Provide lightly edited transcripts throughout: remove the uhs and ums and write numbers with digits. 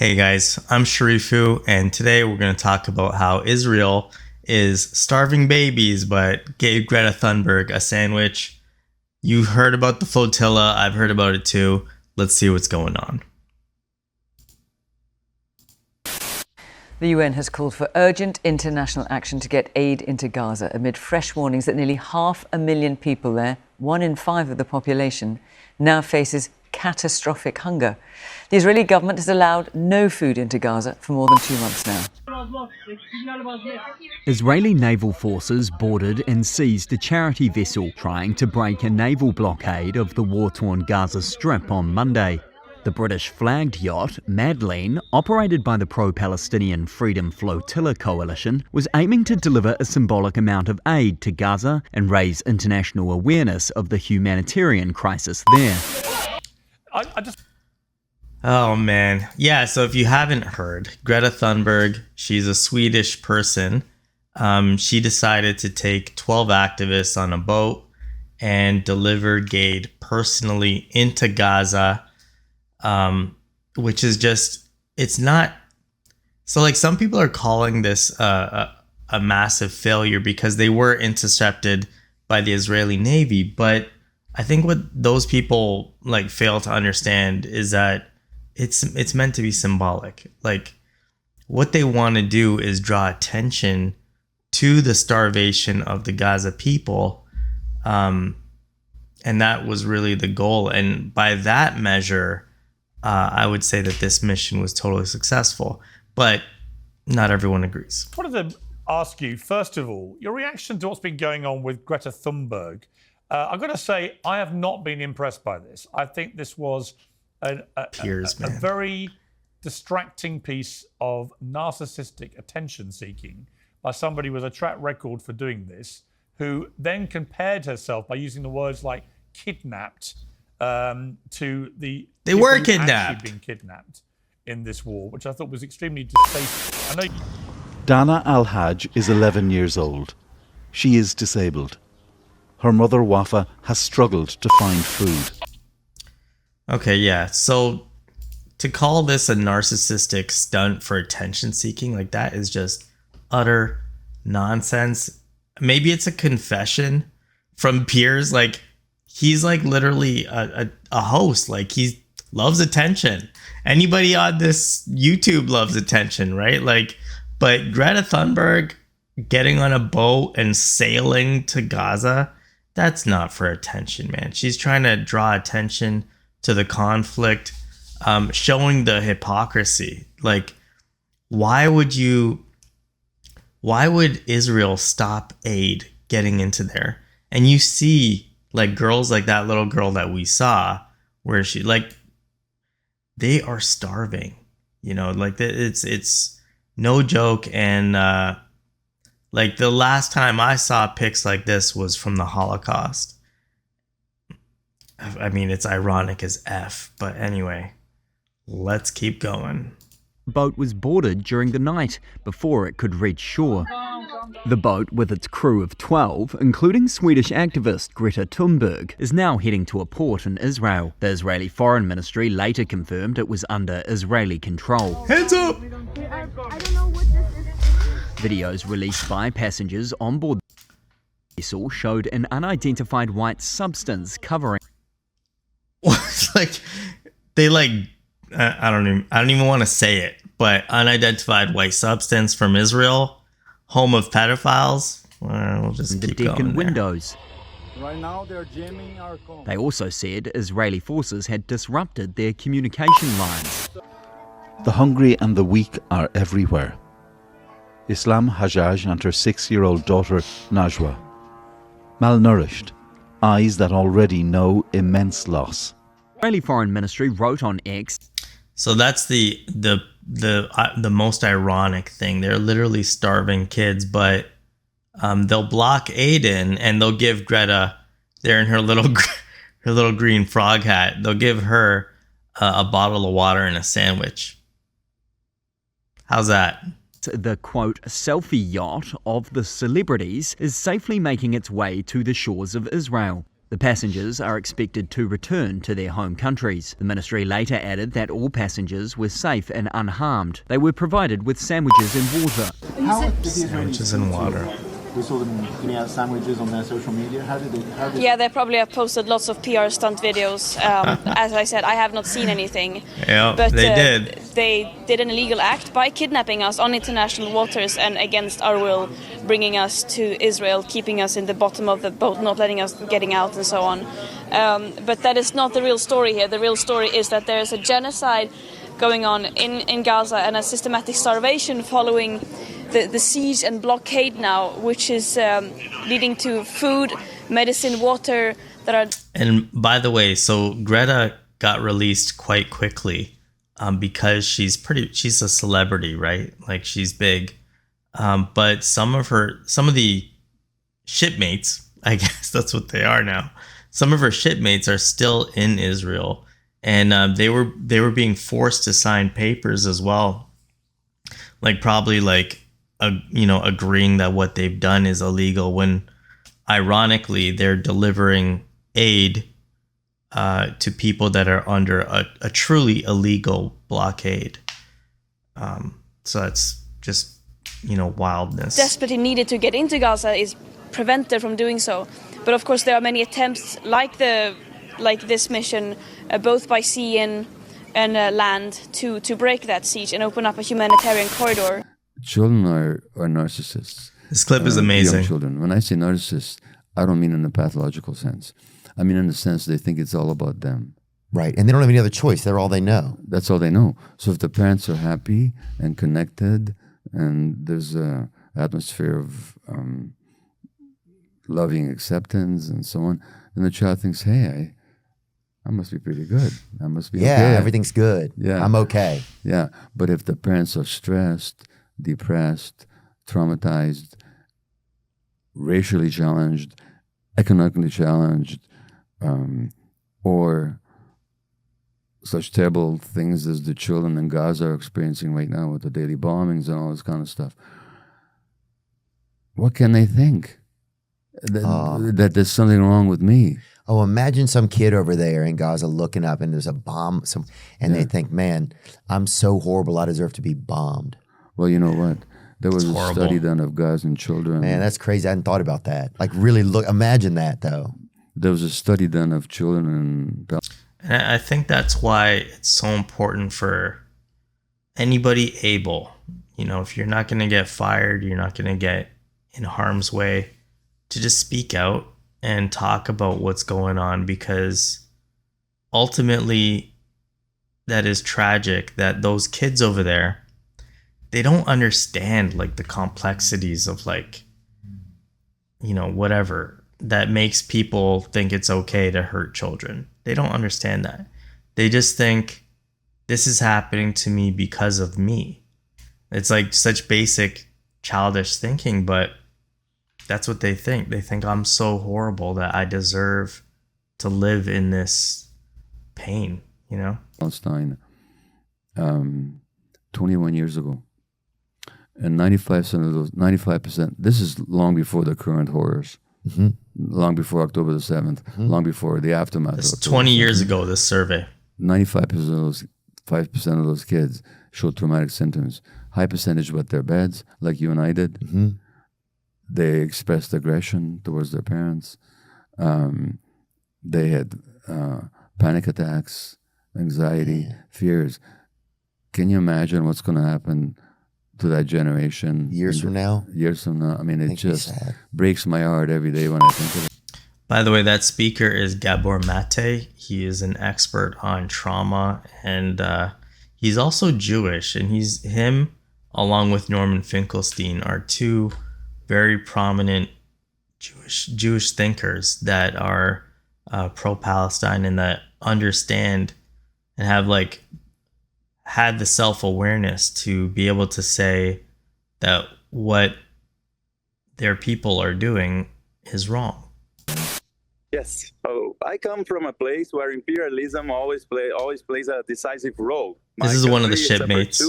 Hey guys, I'm Sharifu, and today we're going to talk about how Israel is starving babies but gave Greta Thunberg a sandwich. You've heard about the flotilla, I've heard about it too. Let's see what's going on. The UN has called for urgent international action to get aid into Gaza amid fresh warnings that nearly 500,000 people there, 1 in 5 of the population, now faces catastrophic hunger. The Israeli government has allowed no food into Gaza for more than 2 months now. Israeli naval forces boarded and seized a charity vessel trying to break a naval blockade of the war-torn Gaza Strip on Monday. The British-flagged yacht, Madleen, operated by the pro-Palestinian Freedom Flotilla coalition, was aiming to deliver a symbolic amount of aid to Gaza and raise international awareness of the humanitarian crisis there. Oh man. Yeah, so if you haven't heard, Greta Thunberg, she's a Swedish person. She decided to take 12 activists on a boat and deliver aid personally into Gaza, which is just, it's not, so like some people are calling this a massive failure because they were intercepted by the Israeli Navy, but I think what those people like fail to understand is that it's meant to be symbolic. Like what they want to do is draw attention to the starvation of the Gaza people. And that was really the goal. And by that measure, I would say that this mission was totally successful, but not everyone agrees. I wanted to ask you, first of all, your reaction to what's been going on with Greta Thunberg. I've got to say, I have not been impressed by this. I think this was a very distracting piece of narcissistic attention-seeking by somebody with a track record for doing this, who then compared herself by using the words like kidnapped to the They were people who kidnapped. actually been kidnapped in this war, which I thought was extremely distasteful. I know. Dana Al-Hajj is 11 years old. She is disabled. Her mother, Wafa, has struggled to find food. Okay, yeah. So to call this a narcissistic stunt for attention seeking, like that is just utter nonsense. Maybe it's a confession from peers. Like he's like literally a host. Like he loves attention. Anybody on this YouTube loves attention, right? Like, but Greta Thunberg getting on a boat and sailing to Gaza, that's not for attention, man. She's trying to draw attention to the conflict, showing the hypocrisy. Like, why would Israel stop aid getting into there? And you see like girls like that little girl that we saw, where she like, they are starving, you know, like it's no joke. And like the last time I saw pics like this was from the Holocaust. I mean, it's ironic as F, but anyway, let's keep going. The boat was boarded during the night before it could reach shore. The boat, with its crew of 12, including Swedish activist Greta Thunberg, is now heading to a port in Israel. The Israeli Foreign Ministry later confirmed it was under Israeli control. Hands up! I don't know what this is. Videos released by passengers on board the vessel showed an unidentified white substance covering. Like they like I don't even want to say it, but unidentified white substance from Israel, home of pedophiles. We'll just the keep deck going and there. windows. Right now they're jamming our phone. They also said Israeli forces had disrupted their communication lines. The hungry and the weak are everywhere. Islam Hajjaj and her 6-year-old daughter, Najwa. Malnourished, eyes that already know immense loss. Israeli Foreign Ministry wrote on X. So that's the most ironic thing. They're literally starving kids, but they'll block aid in, and they'll give Greta, there in her little green frog hat, they'll give her a bottle of water and a sandwich. How's that? The quote selfie yacht of the celebrities is safely making its way to the shores of Israel. The passengers are expected to return to their home countries. The ministry later added that all passengers were safe and unharmed. They were provided with sandwiches and water. How did Sandwiches and water. We saw them giving out sandwiches on their social media. How did Yeah, they probably have posted lots of PR stunt videos. As I said, I have not seen anything. Yeah, but they did. They did an illegal act by kidnapping us on international waters and against our will, bringing us to Israel, keeping us in the bottom of the boat, not letting us getting out and so on. But that is not the real story here. The real story is that there is a genocide going on in Gaza and a systematic starvation following the siege and blockade now, which is leading to food, medicine, water that are... And by the way, so Greta got released quite quickly because she's a celebrity, right? Like, she's big. But some of the shipmates, I guess that's what they are now, some of her shipmates are still in Israel. And they were being forced to sign papers as well. Like, probably like, agreeing that what they've done is illegal, when ironically they're delivering aid to people that are under a truly illegal blockade. So that's just, wildness. Desperately needed to get into Gaza is prevented from doing so. But of course there are many attempts like this mission, both by sea and land, to break that siege and open up a humanitarian corridor. Children are narcissists. This clip is amazing. Young children. When I say narcissists, I don't mean in a pathological sense. I mean in the sense they think it's all about them. Right, and they don't have any other choice. They're all they know. That's all they know. So if the parents are happy and connected, and there's a atmosphere of loving acceptance and so on, then the child thinks, hey, I must be pretty good. I must be okay. Everything's good. Yeah, I'm okay. Yeah, but if the parents are stressed, depressed, traumatized, racially challenged, economically challenged, or such terrible things as the children in Gaza are experiencing right now with the daily bombings and all this kind of stuff, what can they think? That there's something wrong with me. Oh, imagine some kid over there in Gaza looking up and there's a bomb, and they think, man, I'm so horrible, I deserve to be bombed. Well, you know what? There was a study done of Gazan children. Man, that's crazy. I hadn't thought about that. Like, really imagine that, though. There was a study done of children in... And I think that's why it's so important for anybody able, if you're not going to get fired, you're not going to get in harm's way, to just speak out and talk about what's going on, because ultimately that is tragic that those kids over there, they don't understand like the complexities of whatever that makes people think it's okay to hurt children. They don't understand that. They just think this is happening to me because of me. It's like such basic childish thinking, but that's what they think. They think I'm so horrible that I deserve to live in this pain, Palestine, 21 years ago. And 95%, this is long before the current horrors, long before October the 7th, long before the aftermath. It's 20 years ago, this survey. 5% of those kids showed traumatic symptoms. High percentage wet their beds, like you and I did. They expressed aggression towards their parents. They had panic attacks, anxiety, fears. Can you imagine what's going to happen to that generation years from now? I mean, it just breaks my heart every day when I think of it. By the way, that speaker is Gabor Mate. He is an expert on trauma, and he's also Jewish. And him, along with Norman Finkelstein, are two very prominent Jewish thinkers that are pro-Palestine and that understand and have had the self-awareness to be able to say that what their people are doing is wrong. Yes. Oh, I come from a place where imperialism always plays a decisive role. This is one of the shipmates.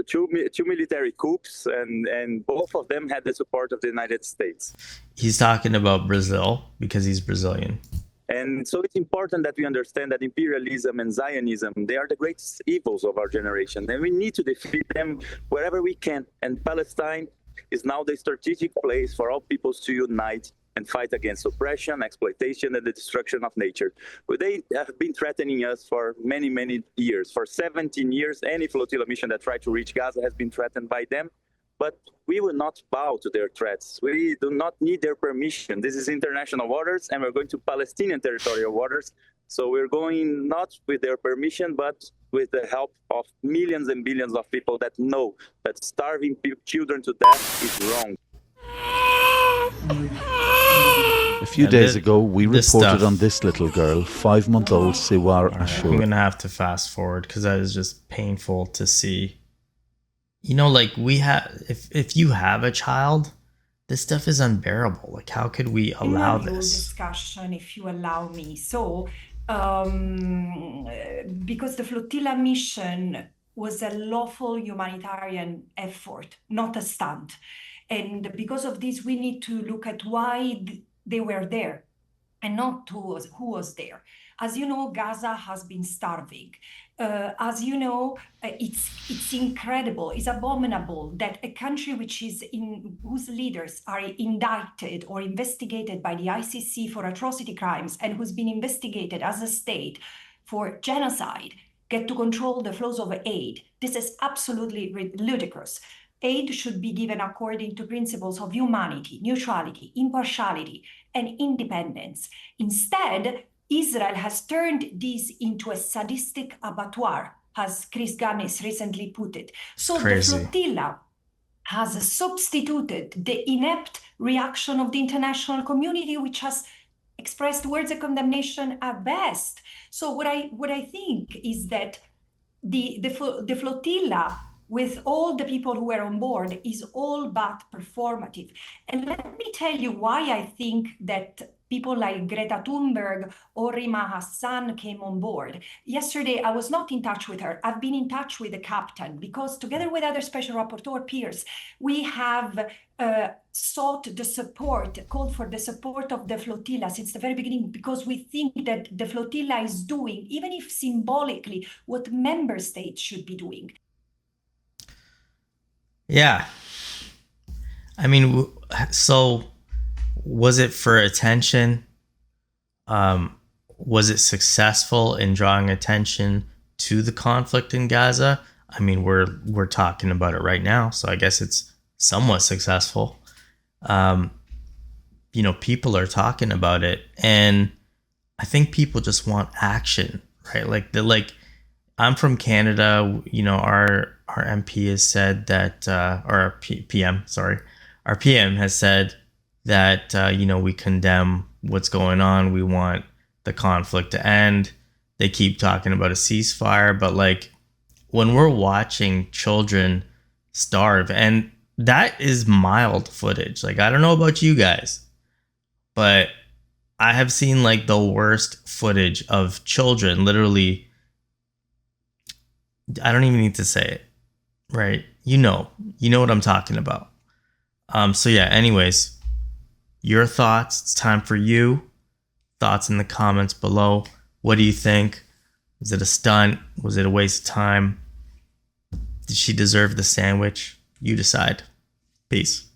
two military coups, and both of them had the support of the United States. He's talking about Brazil because he's Brazilian. And so it's important that we understand that imperialism and Zionism, they are the greatest evils of our generation, and we need to defeat them wherever we can. And Palestine is now the strategic place for all peoples to unite and fight against oppression, exploitation, and the destruction of nature. But they have been threatening us for many, many years. For 17 years, any flotilla mission that tried to reach Gaza has been threatened by them. But we will not bow to their threats. We do not need their permission. This is international waters, and we're going to Palestinian territorial waters. So we're going not with their permission, but with the help of millions and billions of people that know that starving children to death is wrong. A few days ago, we reported on this little girl, 5-month-old Siwar Ashur. I'm going to have to fast forward because that is just painful to see. You know, like we have, if you have a child, this stuff is unbearable. Like, how could we allow this? Discussion, if you allow me. So, because the flotilla mission was a lawful humanitarian effort, not a stunt. And because of this, we need to look at why they were there and not who was there. As you know, Gaza has been starving. As you know, it's incredible, it's abominable that a country whose leaders are indicted or investigated by the ICC for atrocity crimes and who's been investigated as a state for genocide get to control the flows of aid. This is absolutely ludicrous. Aid should be given according to principles of humanity, neutrality, impartiality, and independence. Instead, Israel has turned this into a sadistic abattoir, as Chris Gunness recently put it. So the flotilla has substituted the inept reaction of the international community, which has expressed words of condemnation at best. So what I think is that the flotilla, with all the people who were on board, is all but performative. And let me tell you why I think that people like Greta Thunberg or Rima Hassan came on board. Yesterday, I was not in touch with her. I've been in touch with the captain because together with other special rapporteur peers, we have called for the support of the flotilla since the very beginning, because we think that the flotilla is doing, even if symbolically, what member states should be doing. Yeah. I mean, so was it for attention? Was it successful in drawing attention to the conflict in Gaza? I mean, we're talking about it right now, so I guess it's somewhat successful. You know, people are talking about it, and I think people just want action, right? Like I'm from Canada. You know, our MP has said that, or our PM has said that, you know, we condemn what's going on. We want the conflict to end. They keep talking about a ceasefire, but like when we're watching children starve, and that is mild footage. Like, I don't know about you guys, but I have seen like the worst footage of children literally. I don't even need to say it, right? You know what I'm talking about. So yeah, anyways, your thoughts. It's time for you. Thoughts in the comments below. What do you think? Was it a stunt? Was it a waste of time? Did she deserve the sandwich? You decide. Peace.